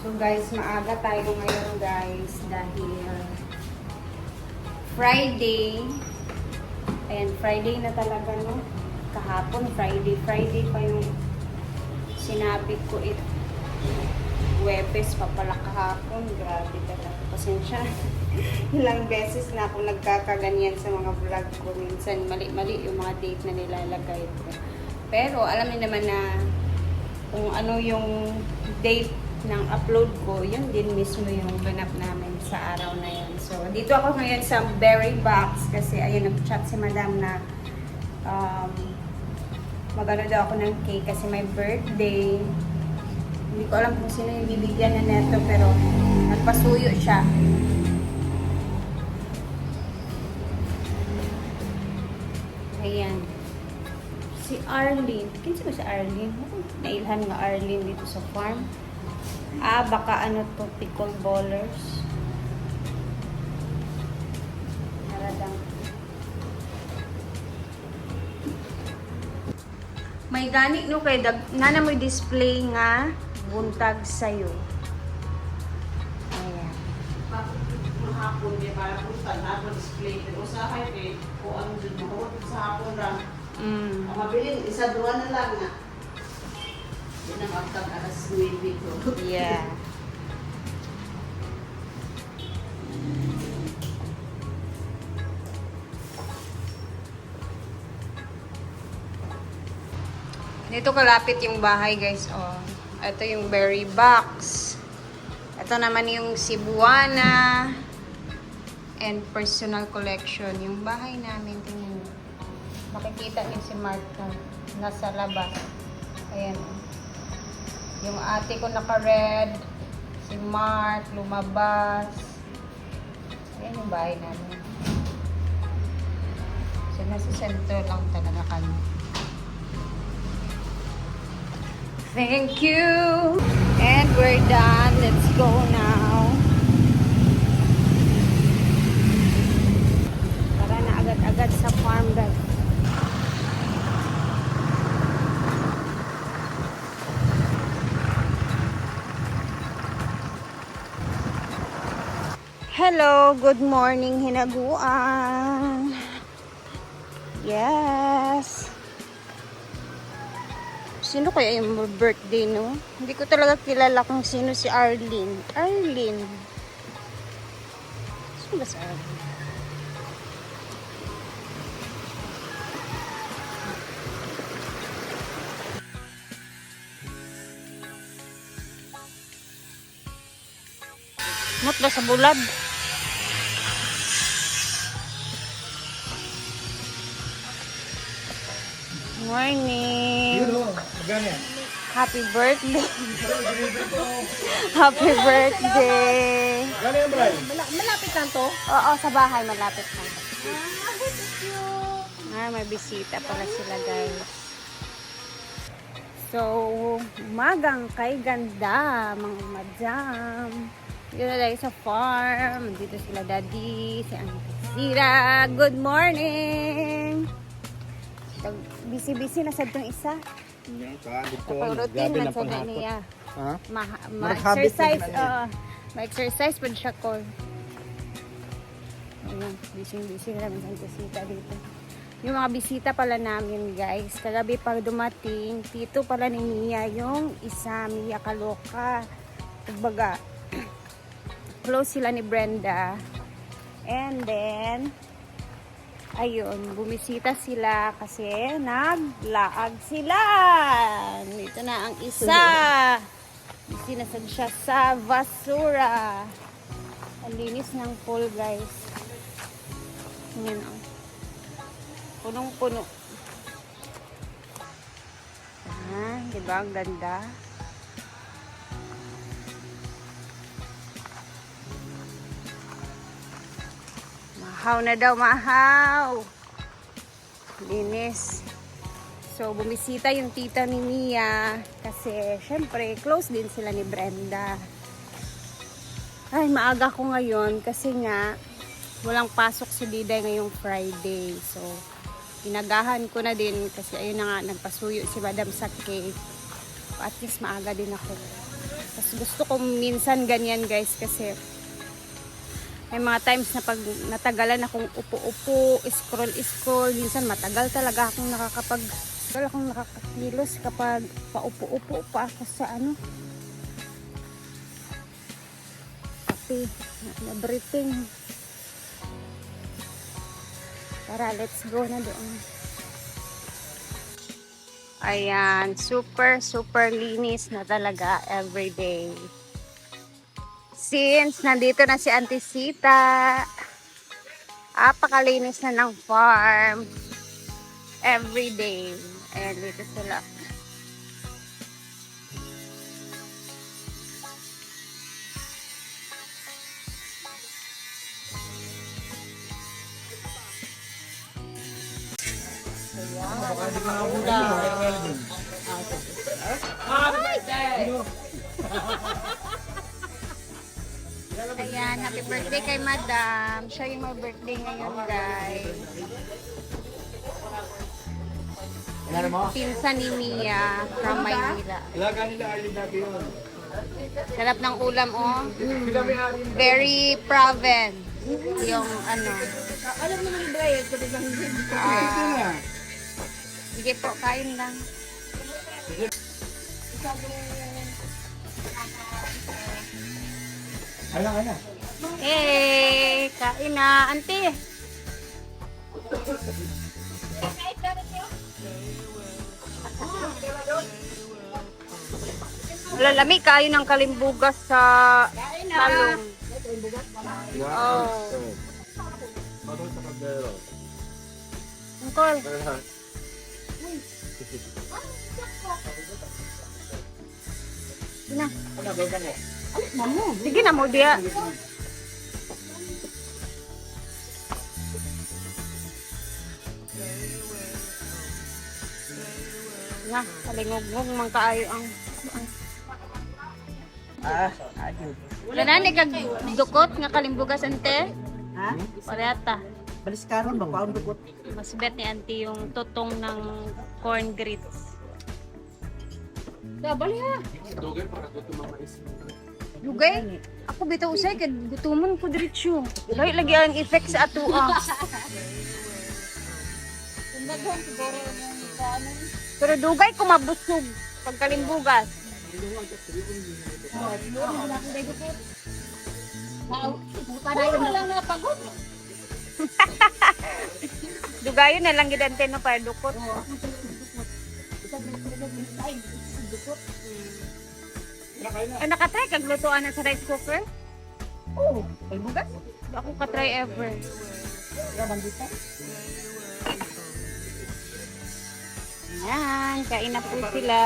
So guys, maaga tayo ngayon guys dahil Friday. Ayan, Friday na talaga no. Kahapon Friday pa yung sinabi ko Huwebes pa pala kahapon. Grabe talaga. Pasensya. Ilang beses na ako nagkakaganyan sa mga vlog ko. Minsan mali-mali yung mga date na nilalagay ko. Pero alam niyo naman na kung ano yung date ng upload ko, yun din mismo yung ganap namin sa araw na yun. So, dito ako ngayon sa berry box kasi ayun, nag-chat si madam na magano daw ako ng cake kasi may birthday. Hindi ko alam kung sino yung bibigyan na neto pero nagpasuyo siya. Ayan. Si Arlene. Kinsa ba si Arlene? Nailhan nga Arlene dito sa farm. Baka ano to, pickle ballers. Naradang. May gani no kay nana mo display nga buntag sayo. Ayan. Mahapon di para buntag na display pero usahay kay ko ano jud mahurot sa hapon ra. Ang mabilin isa duwa na lang na. Yan ang agtag alas 9 ko. Yeah. Dito kalapit yung bahay guys. Oh. Ito yung berry box. Ito naman yung Cebuana and personal collection. Yung bahay namin. Tingnan nyo. Makikita niyo si Martha. Nasa labas. Ayan. Yung ate ko naka-red. Si Mark lumabas. Ayan yung bahay namin. So, nasa center lang talaga kami. Thank you! And we're done. Let's go now. Tara na agad-agad sa farm guys. Hello, good morning hinaguan. Yes. Sino kaya yung birthday no? Hindi ko talaga kilala kung sino si Arlene. Arlene. Sino ba si Arlene? Mutla sa bulad. Morning. Happy birthday. Happy birthday. Malapit lang to. Oo, sa bahay malapit na. May bisita pala sila guys. So, umagang kay ganda mga madam. Dito na tayo sa farm. Dito sila daddy, si Auntie Sira. Good morning. Busy-busy na sa itong isa. Routine na sa niya. Ma-exercise. Ma-exercise pa siya ko. Ayan, busy-busy na namin sa bisita dito. Yung mga bisita pala namin guys. Kagabi pa dumating. Tito pala ni Mia yung isa. Mia Kaloka. Kumbaga, close sila ni Brenda. And then, ayun, bumisita sila kasi naglaag sila. Dito na ang isa. Sinasad siya sa basura. Ang linis ng pool, guys. Yan o. Punong-puno. Diba? Ang ganda. Mahaw na daw, mahaw. Linis. So, bumisita yung tita ni Mia. Kasi, syempre, close din sila ni Brenda. Ay, maaga ko ngayon. Kasi nga, walang pasok si Diday ngayong Friday. So, inagahan ko na din. Kasi, ayun na nga, nagpasuyo si Madam sa cake. At least, maaga din ako. Tapos gusto ko minsan ganyan guys kasi may mga times na pag natagalan akong upo-upo, scroll-scroll, minsan matagal talaga akong nakakakilos kapag paupo-upo pa ako sa kape, na breathing. Tara, let's go na doon. Ayan, super linis na talaga everyday. Since nandito na si Auntie Sita, apakalinis na ng farm everyday. Ayan, dito sila. Ayan, happy birthday kay Madam. Siya yung may birthday ngayon, guys. Pinsan ni Mia from Maynila. Sarap ng ulam, oh. Very province. Yung Alam naman ni Brian, sabi lang sige po, kain lang. Ayan. Eh, kain na, Auntie. Lalami kayo ng kalimbugas sa talong. Oh. Uncle. Na. Sige na mo dia. Na, kalingog-ngog man kaayo ang Wala ni kag dukot nga kalimbugas ante. Ha? Parehata. Balis karon ba paon dukot? Mas bet ni auntie yung tutong ng corn grits. Dabali ha. Dugay? Ako bitaw usay kay gutumon ko diretsyo. Lahi lagi ang effect sa atoa. Pero dugay ko mabusog pag kalimbugas. Dugayon na lang gidante no para dukot. Nakatry kag lutuan na sa rice cooker? Oo, kalbugas. Ako katry ever. Yan, kain na po sila.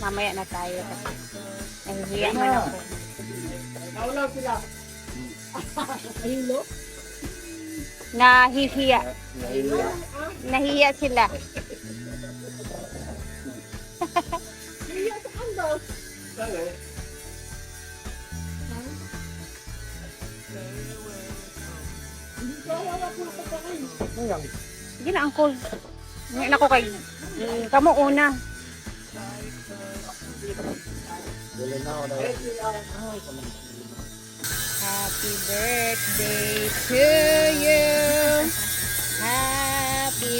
Mamaya na tayo. Nahihiya man ako. Naulaw sila. Hilo? Nahihiya. Nahihiya sila. Hiya sa kando. Sige na, uncle. Ngayon ako kay kamo una. Happy birthday to you. Happy.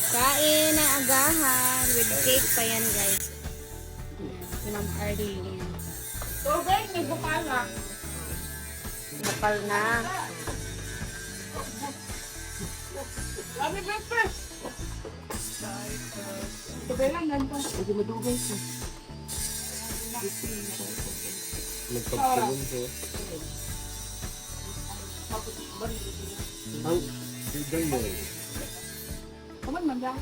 Kain na agahan with cake pa yan, guys. Si Ma'am Arlene. So guys, may bukala. Bukal na. Happy breakfast. Sabi lang ganito. Hindi madugay siya. Nagpagpulong ko. Ang bigay mo eh. Kaman man lang.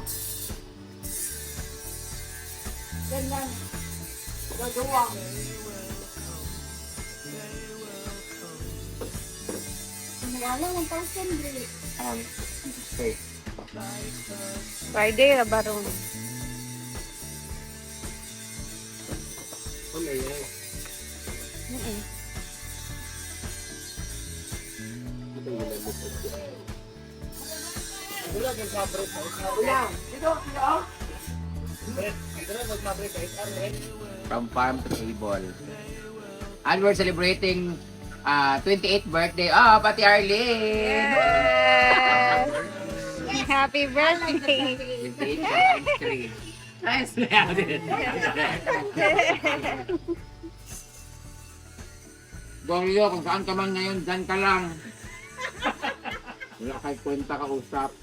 Ganyan. Gagawa. Wala 1,000. Friday ra baron. Ano yan? Wala. Dito, dito. Ito na, mag-fabric. From farm to table. And we're celebrating 28th birthday. Oh, pati Arlene! Yes! Happy birthday! 28 times 3. Nice. Goryo, kung saan ka man ngayon, dyan ka lang. Wala kay kwenta ka usap.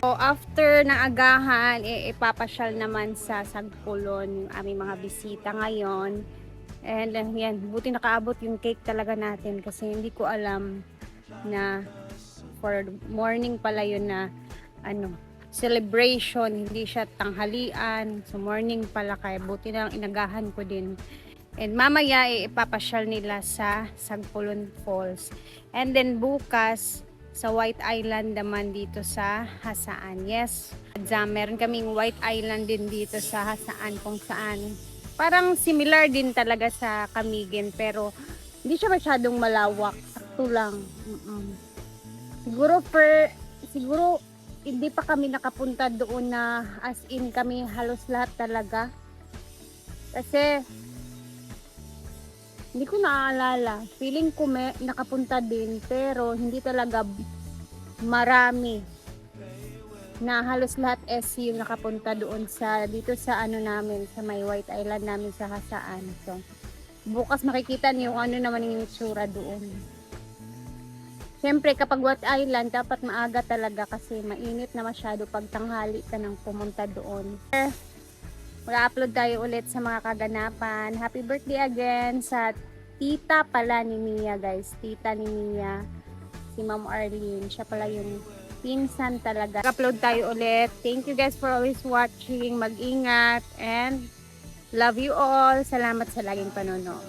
So, after ng agahan, ipapasyal naman sa Sagpulon yung aming mga bisita ngayon. And yan, buti nakaabot yung cake talaga natin kasi hindi ko alam na for morning pala yun na celebration, hindi siya tanghalian. So morning pala kaya buti na lang inagahan ko din. And mamaya ipapasyal nila sa Sagpulon Falls. And then bukas sa White Island naman dito sa Hasaan. Yes, meron kaming White Island din dito sa Hasaan kung saan parang similar din talaga sa Camiguin pero hindi siya masyadong malawak. Sakto lang. Siguro hindi pa kami nakapunta doon na as in kami halos lahat talaga. Kasi hindi ko naaalala. Feeling ko may nakapunta din pero hindi talaga marami. Na halos lahat SC yung nakapunta doon sa dito sa namin sa may White Island namin sa Hasaan. So bukas makikita niyo kung ano naman yung itsura doon. Siyempre kapag White Island dapat maaga talaga kasi mainit na masyado pag tanghali ka nang pumunta doon. Mag-upload tayo ulit sa mga kaganapan. Happy birthday again sa tita pala ni Mia, guys. Tita ni Mia, si Ma'am Arlene. Siya pala yung pinsan talaga. Mag-upload tayo ulit. Thank you guys for always watching. Mag-ingat and love you all. Salamat sa laging panonood.